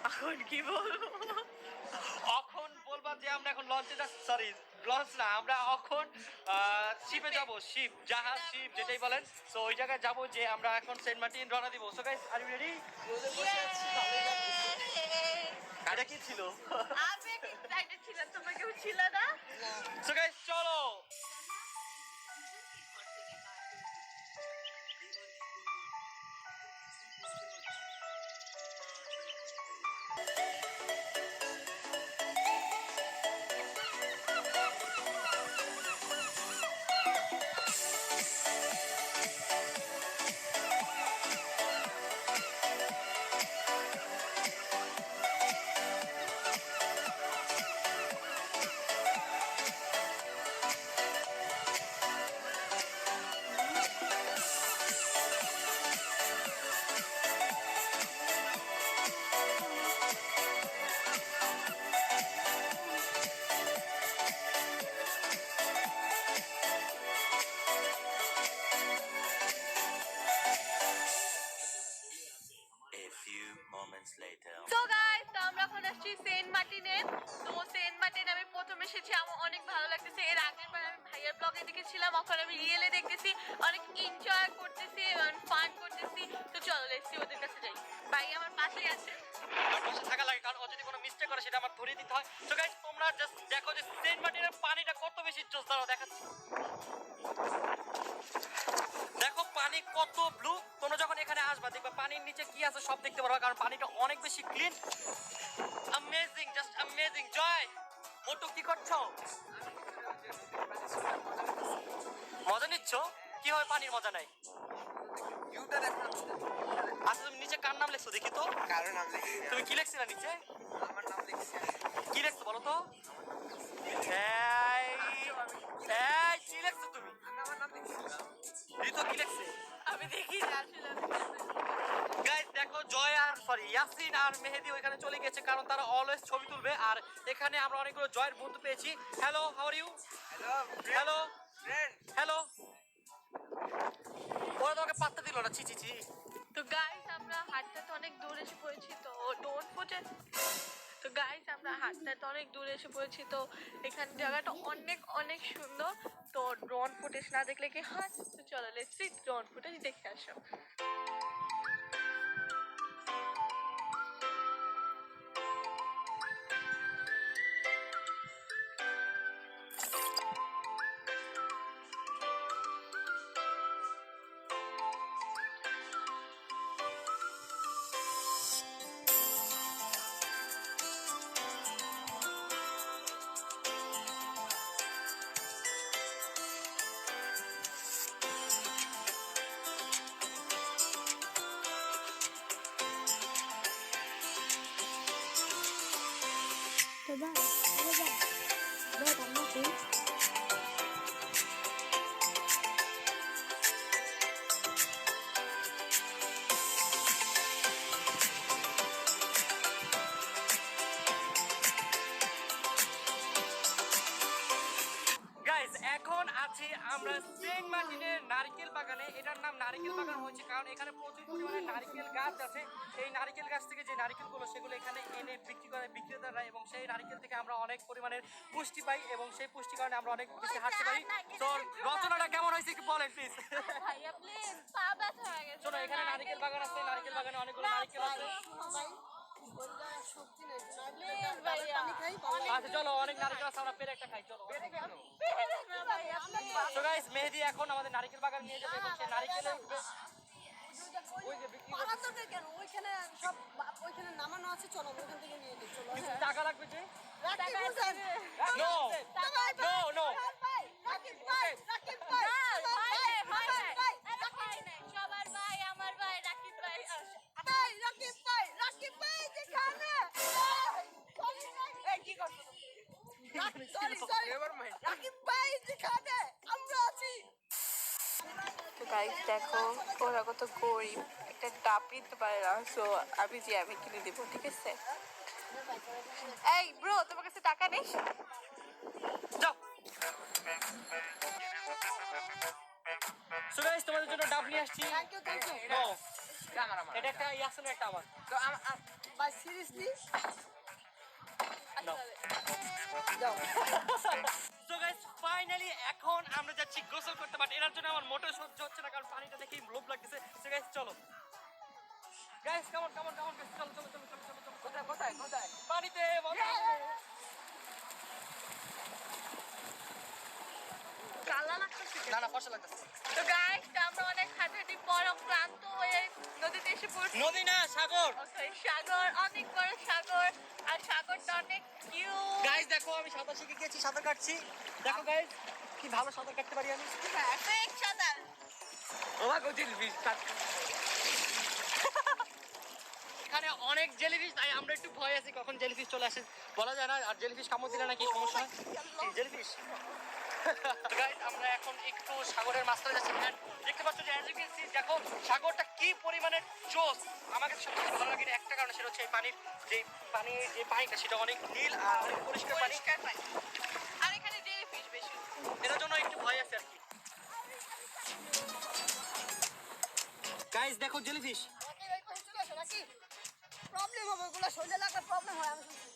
এখন কি বলবো? এখন বলবা যে আমরা এখন লঞ্চে যাচ্ছি, সরি লঞ্চ না, আমরা এখন শিপে যাব, শিপ জাহাজ শিপ যেটাই বলেন। সো ওই জায়গায় যাব যে আমরা এখন সেন্ট মার্টিন রওনা দিব। So guys, are you ready? এটা কি ছিল? আমি এক্সাইটেড ছিলাম, তোমরা কেউ ছিল না? সো গাইস, চলো। এদিকে ছিলাম, এখন আমি রিয়েলে দেখতেছি, অনেক এনজয় করতেছি, ফান করতেছি। তো চলো লেটস ওদের কাছে যাই। ভাই আমার পাশেই আছে। আমার পাশে থাকা লাগে, কারণ ও যদি কোনো মিস্টেক করে সেটা আমার ধরিয়ে দিতে হয়। তো গাইস তোমরা জাস্ট দেখো যে সেন্ট মার্টিনের পানিটা কত বেশি জোস। দাঁড়াও দেখাচ্ছি। দেখো পানি কত ব্লু। তোমরা যখন এখানে আসবা দেখবা পানির নিচে কি আছে সব দেখতে পারবা, কারণ পানিটা অনেক বেশি clean. Amazing, just amazing. Joy, মোটু কি করছো? মজা নিচ্ছ? কি হয় পানির মজা নাই? ভিউটা দেখো। আচ্ছা তুমি নিচে কার নাম লিখছো দেখি তো? কারণ নাম লিখছি তুমি কি লিখছিলে নিচে? আমার নাম লিখছি কি লিখছো বলো তো? এই এই কি লিখছো তুমি? আমার নাম লিখছি ঋতু কি লিখছে? আমি দেখি না আসলে। গাইস দেখো জয় আর সরি ইয়াসিন আর মেহেদি ওইখানে চলে গেছে, কারণ তারা অলওয়েজ ছবি তুলবে। আর এখানে আমরা অনেকগুলো জয়ের বন্ধু পেয়েছি। Hello, how are you? Hello hello friend. Hello. ওরা তোমাকে পাত্তা দিল না, ছি ছি ছি। তো গাইস আমরা হাঁটতে অনেক দূর এসে পড়েছি, তো ডোন্ট ফুটে। তো গাইস আমরা হাঁটতে অনেক দূর এসে পড়েছি, তো এখানে জায়গাটা অনেক অনেক সুন্দর। তো ড্রোন ফুটেজ না দেখলে কি হয়? তো চলো লেটস সি ড্রোন ফুটেজ দেখে আসো। গাইস এখন আছি আমরা সেন্ট মার্টিনের নারকেল বাগানে। এটার নাম নারকেল বাগান হয়েছে কারণ এখানে প্রচুর পরিমাণে নারকেল গাছ আছে। এই নারকেল গাছ থেকে যে নারকেলগুলো সেগুলো এখানে এনে বিক্রি করে বিক্রেতারা, এবং সেই নারকেল থেকে আমরা অনেক পরিমাণের পুষ্টি পাই, এবং সেই পুষ্টি কারণে আমরা অনেক বেশি হাঁটতে পারি। তো রচনাটা কেমন হয়েছে একটু বলেন প্লিজ। ভাইয়া প্লিজ পা ব্যথা হয়ে গেছে। শোনো এখানে নারকেল বাগান আছে, নারকেল বাগানে অনেকগুলো নারকেল আছে। শক্তি নেই Please ভাইয়া। পানি খাই ভালো আচ্ছা চলো, অনেক নারকেল আছে, আমরা পেরে একটা খাই চলো। ভাইয়া please। তো গাইস মেহেদি এখন আমাদের নারকেল বাগান নিয়ে যাবে, এবং সেই নারকেলের ওই যে বিক্রি করে পাড়াতে কেন ওইখানে সব ওইখানে নামানো আছে, চলো ওইখান থেকে নিয়ে যাই। চলো টাকা লাগবে যে? Rakib Hossain no no no. Rakib ভাই রাকিব ভাই সবার ভাই, আমার ভাই, রাকিব ভাই। ভাই রাকিব ভাই যেখানে এই কি করছো সরি নেভার মাইন্ড। রাকিব ভাই যেখানে আমরা আছি। তো গাইস দেখো ওরা কত গরিব, একটা ডাব নিতে পারে না, সো আমি যে আমি কিনে দেবো, ঠিক আছে? এই ব্রো, তোমার কাছে টাকা নেই? যাও। সো গাইস তোমাদের জন্য ডাব নিয়ে আসছি। থ্যাংক ইউ নো এটা আমার আমার। এটা একটা ইয়াসিনের একটা আমার। তো ভাই সিরিয়াসলি নাও। যাও সো গাইস ফাইনালি এখন আমরা যাচ্ছি গোসল করতে, বাট এর জন্য আমার মোটর সহ্য হচ্ছে না, কারণ পানিটা দেখেই লোভ লাগতেছে। সো গাইস চলো গাইস, কামন কামন কামন, চলো চলো চলো চলো চলো চলো। কোথায় কোথায় কোথায়? পানিতে কালা লাগতেছে। না না ফসল লাগতেছে। তো গাইস আমরা অনেক হাঁটাহাঁটি পর ক্লান্ত হয়ে নদীতে এসে পড়ছি। নদী না সাগর। Okay, সাগর, অনেক বড় সাগর, আর সাগরটা অনেক কিউট। গাইস দেখো আমি সাঁতার শিখে গেছি, সাঁতার কাটছি। দেখো গাইস কি ভালো সাঁতার কাটতে পারি আমি। পারফেক্ট সাঁতার। ওমা গজিল বিশ। এখানে অনেক জেলিফিশ, তাই আমরা একটু ভয় আছি কখন জেলিফিশ চলে আসে বলা যায় না। আর জেলিফিশ কামড় দিলে নাকি সমস্যা হয়। জেলিফিশ। গাইস আমরা এখন একটু সাগরের মাঝখানে যাচ্ছি। And দেখতে পাচ্ছ যে দেখো সাগরটা কি পরিমাণে জোস। আমাকে সবচেয়ে ভালো লাগে একটা কারণে, সেটা হচ্ছে এই পানির যে পানিটা সেটা অনেক নীল আর অনেক পরিষ্কার পানি। আর এখানে জেলিফিশ বেশি। এটার জন্য একটু ভয় আছে আর কি। গাইস দেখো জেলিফিশ। প্রবলেম হবে, ওগুলো শরীরে লাগলে প্রবলেম হয় আমি শুনছি।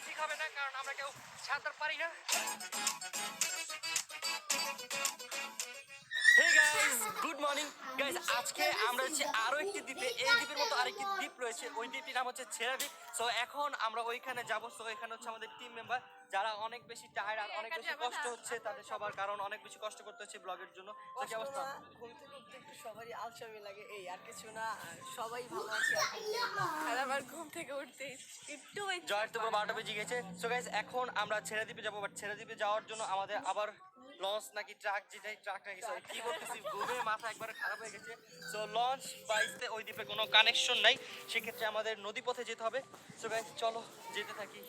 ঠিক হবে না, কারণ আমরা কেউ সাঁতার পারি না। Hey guys, good morning guys. আজকে আমরা হচ্ছে আরো একটি দ্বীপে, এই দ্বীপের মতো আরেকটি দ্বীপ রয়েছে, ওই দ্বীপটির নাম হচ্ছে ছেড়া দ্বীপ। সো এখন আমরা ওইখানে যাব। সো এখানে হচ্ছে আমাদের টিম মেম্বার যারা অনেক বেশি টায়ার্ড আর অনেক বেশি কষ্ট হচ্ছে তাদের সবার, কারণ অনেক বেশি কষ্ট করতে হচ্ছে ব্লগের জন্য। তো কি অবস্থা? ঘুম থেকে উঠতে একটু সবারই আলসামি লাগে, এই আর কিছু না। আর সবাই ভালো আছে আলহামদুলিল্লাহ। আর আমার ঘুম থেকে উঠতে একটু জয়ের তো 12টা বেজে গেছে। সো গাইস এখন আমরা ছেড়া দ্বীপে যাবো, বাট ছেড়া দ্বীপে যাওয়ার জন্য আমাদের আবার লঞ্চ নাকি ট্রাক, যেটাই ট্রাক নাকি sorry, কি বলতেছি ঘুমে মাথা একবার খারাপ হয়ে গেছে। সো লঞ্চ বাইতে ওই দ্বীপে কোনো কানেকশন নাই, সেক্ষেত্রে আমাদের নদীপথে যেতে হবে। সো গাইস চলো যেতে থাকি।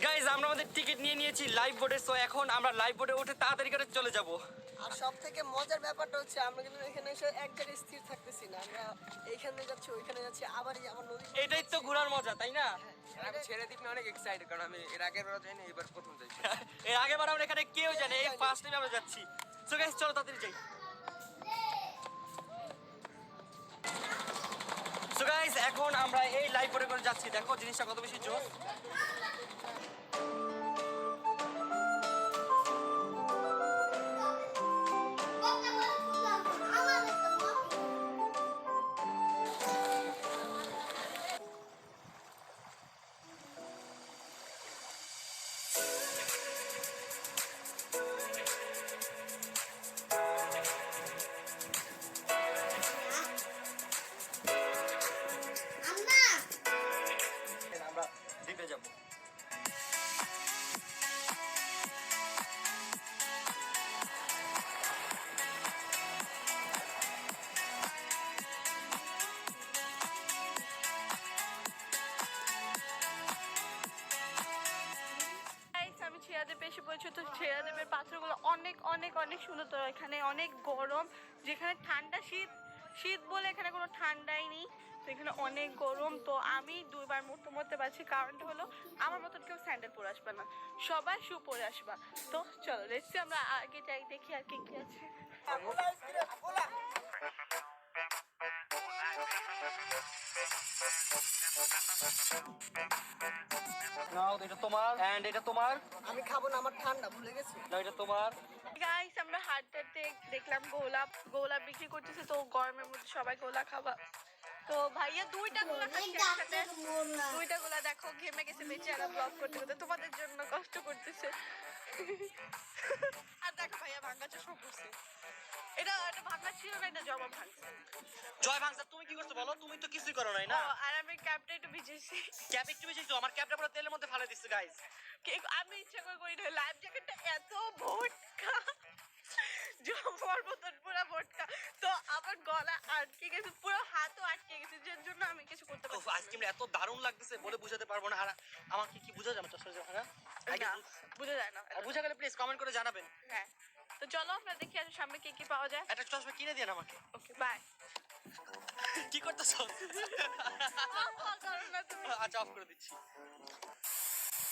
গাইস আমরা আমাদের টিকিট নিয়ে নিয়েছি লাইভ বোর্ডে। সো এখন আমরা লাইভ বোর্ডে উঠে তাড়াতাড়ি করে চলে যাব। আর সব থেকে মজার ব্যাপারটা হচ্ছে আমরা কিন্তু এখানে এসে এক জায়গায় স্থির থাকতেছি না, আমরা এইখানে যাচ্ছি ওইখানে যাচ্ছি, আবার এই আমার নদী। এটাই তো ঘোরার মজা, তাই না? আমি ছেড়ে দ্বীপ নিয়ে অনেক এক্সাইটেড, কারণ আমি এর আগের বার যাইনি, এবার প্রথম যাইছি। এর আগেবার আমরা এখানে কেউ জানে, এই ফার্স্ট টাইম আমরা যাচ্ছি। সো গাইস চলো তাড়াতাড়ি যাই। সো গাইস এখন আমরা এই লাইভ বোর্ডে করে যাচ্ছি, দেখো জিনিসটা কত বেশি জোর। আমরা দ্বীপে যাব। Guys, আমি ছেড়াদ্বীপে এসে পড়েছি। তো ছেড়াদ্বীপের পাথরগুলো অনেক অনেক অনেক সুন্দর। তো এখানে অনেক গরম, যেখানে ঠান্ডা শীত, শীত বলে এখানে কোনো ঠান্ডাই নেই। তো এখানে অনেক গরম। তো আমি দুইবার মরতে পারছি, কারণটা হলো আমার মতন কেউ স্যান্ডেল পরে আসবে না, সবাই শু পরে আসবা। তো চলো লেটস আমরা আগে যাই, দেখি আর কি কি আছে। নাও এটা তোমার, এন্ড এটা তোমার। আমি খাবো না, আমার ঠান্ডা ভুলে গেছি। নাও এটা তোমার। গাইস আমরা হাঁটতে দেখলাম গোলাপ বিক্রি করতেছে। তো গরমের মধ্যে সবাই গোলা খাবা। তো ভাইয়া দুইটা গোলা খাচ্ছে একসাথে, দুইটা গোলা দেখো ঘেমে গেছে বেচারা ব্লগ করতে করতে, তোমাদের জন্য কষ্ট করতেছে। আর দেখো ভাইয়া ভাঙ্গা চশমা পড়ছে। এটা ভাঙ্গা ছিল না, এটা জমা ভাঙছে। জয় ভাঙসা তুমি কি করছো বলো? তুমি তো কিছুই করো নাই না। আর আমি ক্যাপটা একটু ভিজেছি। ক্যাপ একটু বেশি, আমার ক্যাপটা পুরো তেলের মধ্যে ফেলে দিচ্ছে গাইস। আমি ইচ্ছা করে করি না, লাইফ জ্যাকেটটা এত ভোটকা, জমার মতন পুরো ভোটকা। তো আমার গলা আটকে গেছে, পুরো হাতও আটকে গেছে, যার জন্য আমি কিছু করতে পারছি না। আইসক্রিমটা এত দারুণ লাগতেছে বলে বুঝাতে পারবো না। আর আমাকে কি বুঝা যাবে চশমা ভাঙা? না, বুঝা যায় না। বুঝা গেলে প্লিজ কমেন্ট করে জানাবেন। হ্যাঁ, তো চলো আমরা দেখি আর সামনে কি কি পাওয়া যায়। একটা চশমা কিনে দিন আমাকে। Okay bye. কি করতেছো? আচ্ছা অফ করে দিচ্ছি।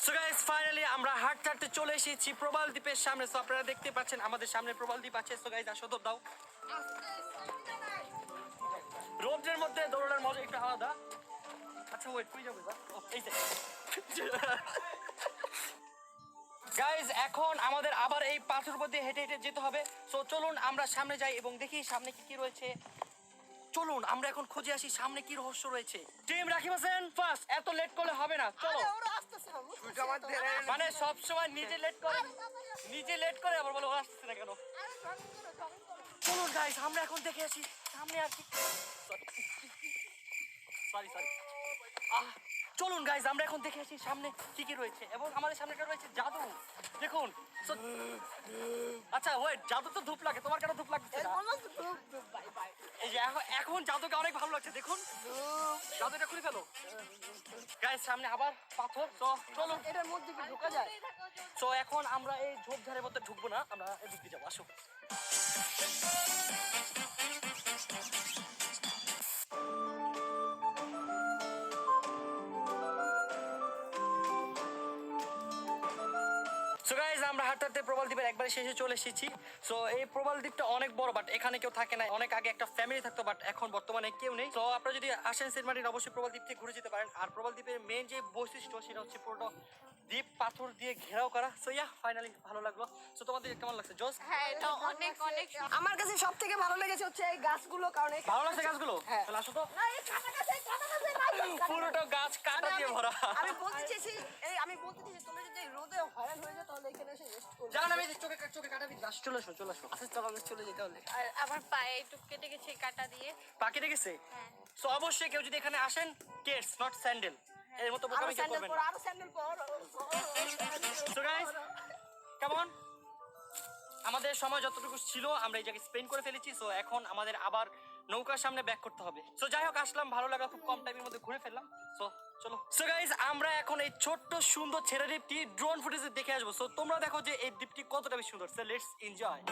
সো গাইস ফাইনালি আমরা হাঁটতে হাঁটতে চলে এসেছি প্রবাল দ্বীপের সামনে। সো আপনারা দেখতে পাচ্ছেন আমাদের সামনে প্রবাল দ্বীপ আছে। সো গাইস আসো, দৌড় দাও। রোদের মধ্যে দৌড়ানোর মজা একটু আলাদা। আচ্ছা ওয়েট, কই যাবে যা? ও এই যে গাইস এখন আমাদের আবার এই পাথর উপর দিয়ে হেঁটে হেঁটে যেতে হবে। সো চলুন আমরা সামনে যাই এবং দেখি সামনে কি কি রয়েছে। চলুন আমরা এখন খুঁজে আসি সামনে কি রহস্য রয়েছে। টিম রাকিব হোসেন ফার্স্ট, এত লেট করলে হবে না, চলো। আরে ওরা আসতেছে না, সূর্য আমার ধরে মানে সব সময় নিজে লেট করে আবার বলো ও আসতেছে না কেন। চলুন গাইস আমরা এখন দেখে আসি সামনে আর কি। সরি চলুন গাইস আমরা এখন দেখে আসি সামনে কি কি রয়েছে, এবং আমাদের সামনেটা রয়েছে জাদু। দেখুন আচ্ছা ওয়েট, জাদু তো ধূপ লাগে, তোমার কেন ধূপ লাগছে না? বললাম তো ধুপ ধুপ, বাই বাই। এই যে এখন জাদুকে অনেক ভালো লাগছে, দেখুন জাদুটা খুলে ফেলো। গাইস সামনে আবার পাথর। তো চলুন এটার মধ্যে কি ঢোকা যায়? তো এখন আমরা এই ঝোপঝাড়ের মধ্যে ঢুকবো না, আমরা এদিক দিয়ে যাবো, আসো। সো গাইজ আমরা হাঁটতে হাঁটতে প্রবাল দ্বীপের একবারে শেষে চলে এসেছি। সো এই প্রবাল দ্বীপটা অনেক বড়, বাট এখানে কেউ থাকে না। অনেক আগে একটা ফ্যামিলি থাকতো, বাট এখন বর্তমানে কেউ নেই। তো আপনারা যদি আসেন সেন্ট মার্টিন, অবশ্যই প্রবাল দ্বীপ থেকে ঘুরে যেতে পারেন। আর প্রবাল দ্বীপের মেন যে বৈশিষ্ট্য সেটা হচ্ছে পুরোটা দ্বীপ পাথর দিয়ে ঘেরাও করা। সো ফাইনালি ভালো লাগলো। সো তোমাদের কেমন লাগছে জোস? হ্যাঁ এটা অনেক অনেক আমার কাছে সব থেকে ভালো লেগেছে হচ্ছে এই গাছগুলো, কারণ এই ভালো লাগছে গাছগুলো? হ্যাঁ। তাহলে আসো তো। না, এই কাটা গাছে, পুরোটা গাছ কাটা দিয়ে ভরা। আমি বলতে চেয়েছি তোমরা যদি এই রোদে হয়রান হয়ে যাও তাহলে এখানে এসে রেস্ট করবে। জান আমি চোখে চোখে কাটা দিই। গাছ চলে আসো, চলে আসো। আচ্ছা চলো আমরা চলে যেতে হলে। আর আমার পায়ে একটু কেটে গেছে কাটা দিয়ে। পাখি দেখেছে? হ্যাঁ। সো অবশ্যই কেউ যদি এখানে আসেন, কেটস নট স্যান্ডেল, এর মতো আরো বোকামি কেউ স্যান্ডেল করবেন পর, না। আরো স্যান্ডেল পর। সো গাইস কেমন, আমাদের সময় যতটুকু ছিল আমরা এই জায়গায় স্পেন্ড করে ফেলেছি। সো এখন আমাদের আবার নৌকার সামনে ব্যাক করতে হবে। সো যাই হোক, আসলাম, ভালো লাগা, খুব কম টাইমের মধ্যে ঘুরে ফেললাম। সো চলো। সো গাইস আমরা এখন এই ছোট্ট সুন্দর ছেড়ে দ্বীপটি ড্রোন ফুটেজে দেখে আসবো। সো তোমরা দেখো যে এই দ্বীপটি কতটা বেশি সুন্দর। So let's enjoy.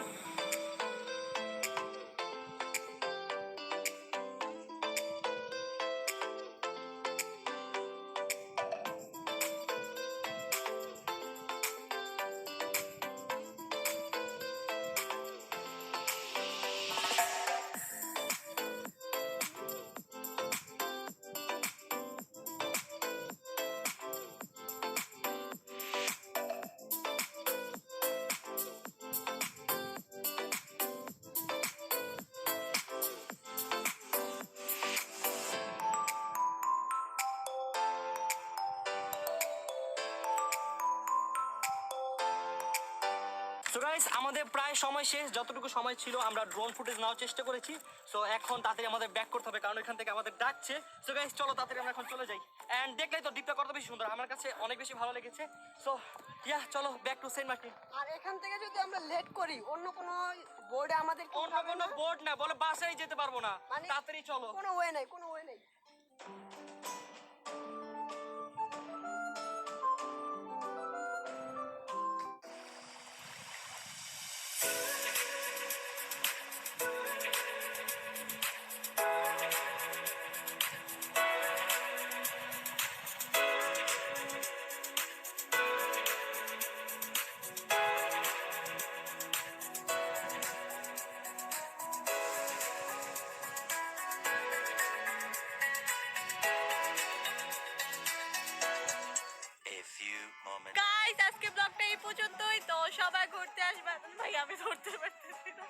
So guys আমাদের প্রায় সময় শেষ। যতটুকু সময় ছিল আমরা ড্রোন ফুটেজ নেওয়ার চেষ্টা করেছি। সো এখন তাড়াতাড়ি আমাদের ব্যাক করতে হবে, কারণ এখান থেকে আমাদের ডাকছে। সো গাইস চলো তাড়াতাড়ি আমরা এখন চলে যাই। অ্যান্ড দেখলেই তো দ্বীপটা কত বেশি সুন্দর, আমার কাছে অনেক বেশি ভালো লেগেছে। সো চলো ব্যাক টু সেন্ট মার্টিন। আর এখান থেকে যদি আমরা লেট করি অন্য কোনো বোর্ডে আমাদের কি অন্য হবে কোনো না? বোর্ড না, বলে বাসায় যেতে পারবো না। মানে তাড়াতাড়ি চলো। কোনো ওয়ে নাই, কোনো ওয়ে নেই। A few moments. গাইস আজকে ব্লগটা এই পর্যন্তই। তো সবাই ঘুরতে আসবে। ভাই আমি ধরতে পারতেছি না।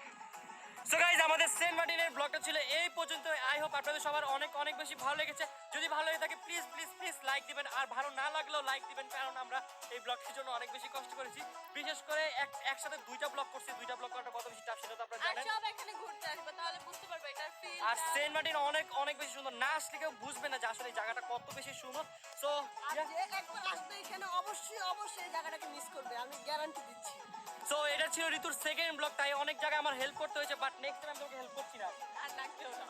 সো গাইস আমাদের সেন্ট মার্টিনের ব্লগটা ছিল এই পর্যন্ত। আই হোপ আপনাদের সবার অনেক অনেক বেশি ভালো লেগেছে। যদি ভালো লেগে থাকে প্লিজ প্লিজ প্লিজ লাইক দিবেন, আর ভালো না লাগলেও লাইক দিবেন, কারণ আমরা এই ব্লগটির জন্য অনেক বেশি কষ্ট করেছি। বিশেষ করে একসাথে দুইটা ব্লগ করছি, দুইটা ব্লগ করাটা কত বেশি টাফ সেটা তো আপনারা আর জানেন। সব এখানে ঘুরতে আসবে তাহলে বুঝতে পারবে এটার ফিল। আর সেন্ট মার্টিন অনেক অনেক বেশি সুন্দর, না আসলে কেউ বুঝবে না যে আসলে এই জায়গাটা কত বেশি সুন্দর। সো আর যে একবার আসবে এখানে অবশ্যই অবশ্যই এই জায়গাটাকে মিস করবে, আমি গ্যারান্টি দিচ্ছি। সো এটা ছিল ঋতুর সেকেন্ড ব্লগ, তাই অনেক জায়গায় আমার হেল্প করতে হয়েছে, বাট নেক্সট টাইম আমি তোকে হেল্প করছি না। আর ডাকতেও না।